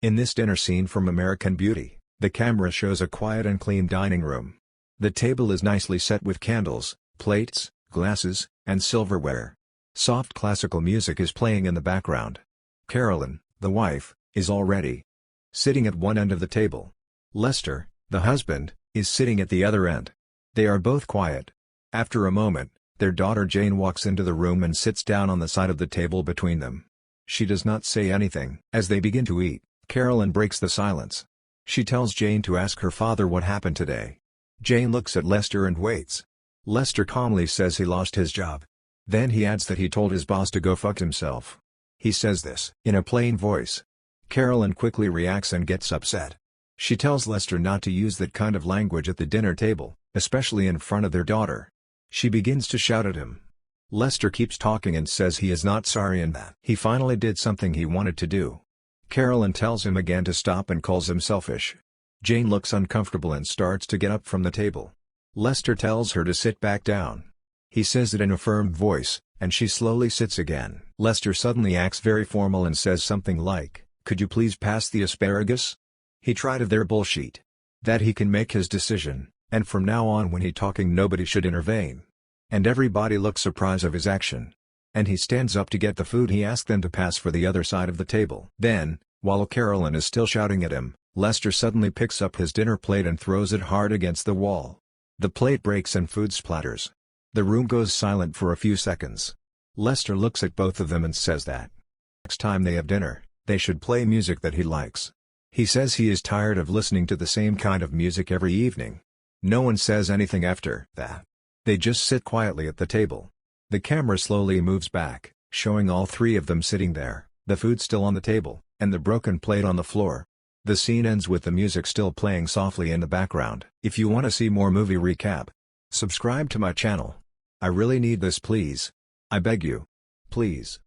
In this dinner scene from American Beauty, the camera shows a quiet and clean dining room. The table is nicely set with candles, plates, glasses, and silverware. Soft classical music is playing in the background. Carolyn, the wife, is already sitting at one end of the table. Lester, the husband, is sitting at the other end. They are both quiet. After a moment, their daughter Jane walks into the room and sits down on the side of the table between them. She does not say anything. As they begin to eat, Carolyn breaks the silence. She tells Jane to ask her father what happened today. Jane looks at Lester and waits. Lester calmly says he lost his job. Then he adds that he told his boss to go fuck himself. He says this in a plain voice. Carolyn quickly reacts and gets upset. She tells Lester not to use that kind of language at the dinner table, especially in front of their daughter. She begins to shout at him. Lester keeps talking and says he is not sorry and that he finally did something he wanted to do. Carolyn tells him again to stop and calls him selfish. Jane looks uncomfortable and starts to get up from the table. Lester tells her to sit back down. He says it in a firm voice, and she slowly sits again. Lester suddenly acts very formal and says something like, "Could you please pass the asparagus?" He tried their bullshit. That he can make his decision, and from now on when he talking nobody should intervene. And everybody looks surprised of his action. And he stands up to get the food he asked them to pass for the other side of the table. Then, while Carolyn is still shouting at him, Lester suddenly picks up his dinner plate and throws it hard against the wall. The plate breaks and food splatters. The room goes silent for a few seconds. Lester looks at both of them and says that next time they have dinner, they should play music that he likes. He says he is tired of listening to the same kind of music every evening. No one says anything after that. They just sit quietly at the table. The camera slowly moves back, showing all three of them sitting there, the food still on the table, and the broken plate on the floor. The scene ends with the music still playing softly in the background. If you want to see more movie recap, subscribe to my channel. I really need this, please. I beg you. Please.